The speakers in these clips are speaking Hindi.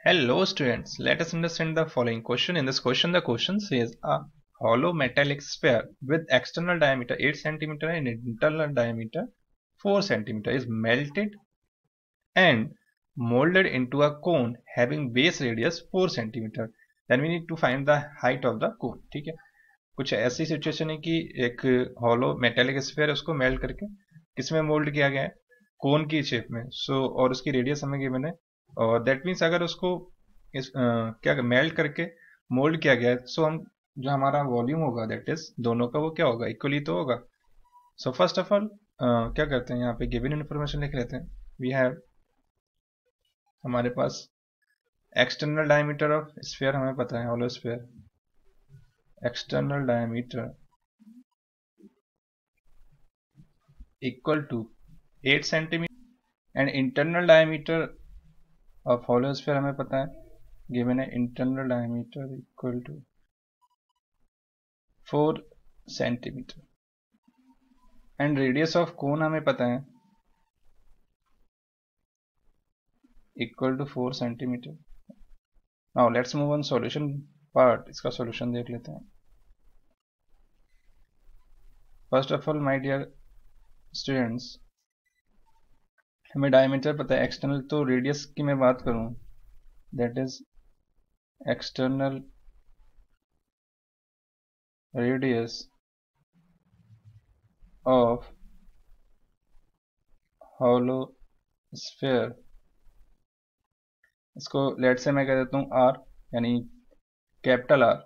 Hello students, let us understand the following question. In this question, the question says a hollow metallic sphere with external diameter 8 cm and internal diameter 4 cm is melted and molded into a cone having base radius 4 cm. Then we need to find the height of the cone. ठीक है, कुछ ऐसी सिचुएशन है कि एक हॉलो मेटेलिक स्फीयर है, उसको मेल्ट करके किसमें मोल्ड किया गया है, कोन की शेप में. और उसकी रेडियस हमें गिवन है, और दैट मीन्स अगर उसको क्या मेल्ट करके मोल्ड किया गया है, हम जो हमारा वॉल्यूम होगा दैट इज दोनों का वो क्या होगा, इक्वली तो होगा. सो फर्स्ट ऑफ ऑल क्या करते हैं, यहाँ पे गिवन इन्फॉर्मेशन लिख लेते हैं. वी हैव हमारे पास एक्सटर्नल डायमीटर ऑफ स्फीयर हमें पता है, hollow sphere external diameter equal to 8 centimetre and internal diameter of hollow sphere हमें पता है, गिवन है internal diameter equal to 4 centimetre and radius of cone हमें पता है equal to 4 centimetre. Now let's move on solution part. इसका सॉल्यूशन देख लेते हैं. First of all my dear students, हमें डायमीटर पता है, एक्सटर्नल तो रेडियस की मैं बात करूं that is external radius of hollow sphere. इसको लेट से मैं कह देता हूं आर, यानी कैपिटल आर.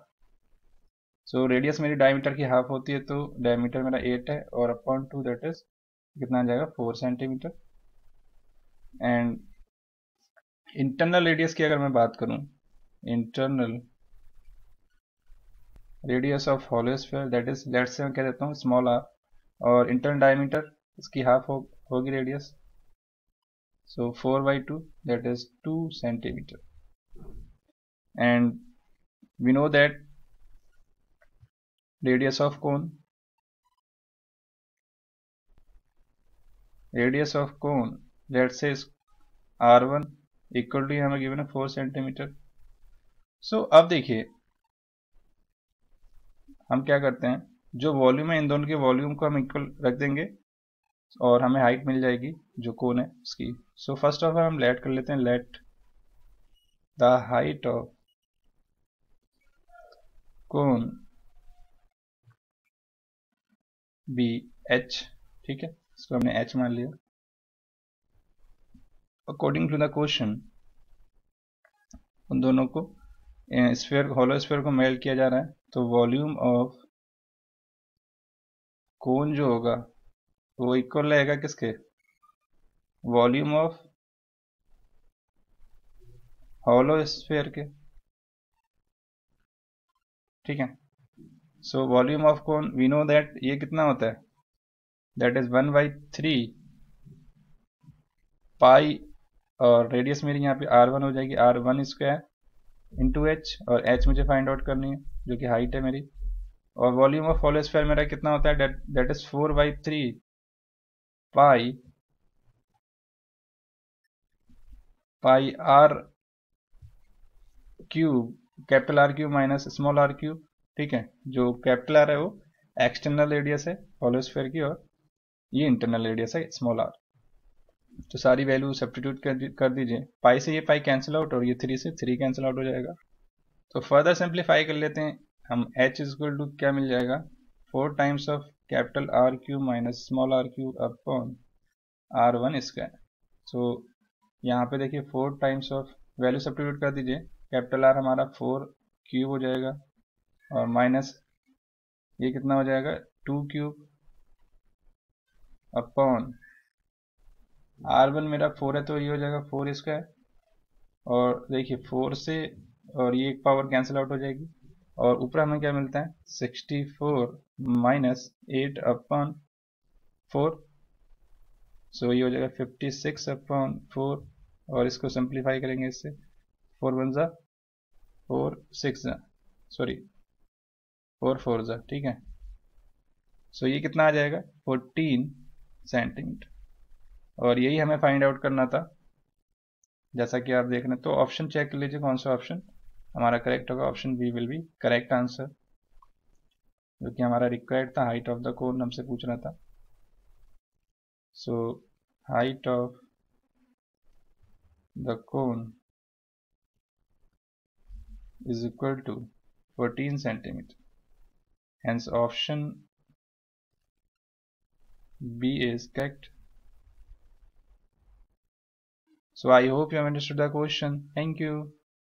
सो रेडियस मेरी डायमीटर की हाफ होती है, तो डायमीटर मेरा 8 है और अपॉन 2 दैट इज कितना आ जाएगा 4 सेंटीमीटर. एंड इंटरनल रेडियस की अगर मैं बात करूं, internal radius of hollow sphere that is let से मैं कह देता हूं स्मॉल आर, और इंटरनल डायमीटर इसकी हाफ होगी radius, so 4/2 that is 2 centimeter. And we know that radius of cone let's say is r1 equal to हमें given है 4 centimeter. so अब देखिए हम क्या करते हैं, जो वॉल्यूम है इन दोनों के वॉल्यूम को हम इक्वल रख देंगे और हमें हाइट मिल जाएगी जो कोन है उसकी. सो फर्स्ट ऑफ ऑल हम लेट कर लेते हैं, let the height of cone be h. ठीक है, इसको हमने h मान लिया. अकॉर्डिंग टू द क्वेश्चन उन दोनों को स्फीयर हॉलो स्फीयर को मेल्ट किया जा रहा है, तो वॉल्यूम ऑफ कोन जो होगा वो इक्वल रहेगा किसके, वॉल्यूम ऑफ हॉलो स्फीयर के. ठीक है, so volume of cone we know that ये कितना होता है, दैट इज 1/3 पाई, और रेडियस मेरी यहाँ पे r1 हो जाएगी, r1 स्क्वायर इंटू h, और h मुझे फाइंड आउट करनी है जो कि हाइट है मेरी. और वॉल्यूम ऑफ हॉलो स्फीयर मेरा कितना होता है, that is 4/3 pi R cube, capital R cube minus small are cube. ठीक है, जो कैपिटल आर है वो एक्सटर्नल रेडियस है हॉलो स्फीयर की, और ये इंटरनल रेडियस है स्मॉल आर. तो सारी वैल्यू सब्स्टिट्यूट कर दीजिए. पाई से ये पाई कैंसिल आउट और ये 3 से 3 कैंसिल आउट हो जाएगा. तो फर्दर सिंप्लीफाई कर लेते हैं हम, h इक्वल टू क्या मिल जाएगा, 4 times of capital R cube minus small are cube upon r1 square. So यहाँ पे देखिए 4 टाइम्स ऑफ वैल्यू सब्स्टिट्यूट कर दीजिए, कैपिटल आर हमारा 4 क्यूब हो जाएगा और माइनस ये कितना हो जाएगा 2 क्यूब अपॉन r1 मेरा 4 है तो ये हो जाएगा 4 स्क्वायर, और देखिए 4 से और ये एक पावर कैंसिल आउट हो जाएगी, और ऊपर हमें क्या मिलता है 64 माइनस 8 अपॉन 4, सो ये हो जाएगा 56 अपॉन 4, और इसको सिंप्लीफाई करेंगे इससे 4 1 जा 4 6 जा सॉरी 4 4 जा. ठीक है, सो ये कितना आ जाएगा 14 सेंटीमीटर, और यही हमें फाइंड आउट करना था जैसा कि आप देख रहे हैं। तो ऑप्शन चेक कर लीजिए कौन सा ऑप्शन हमारा करेक्ट होगा। Option B will be correct answer, जो कि हमारा रिक्वायर्ड था। हाइट ऑफ द कोन हमसे पूछ रहा था। So height of the cone is equal to 14 centimeter. Hence option B is correct. So I hope you have understood the question. Thank you.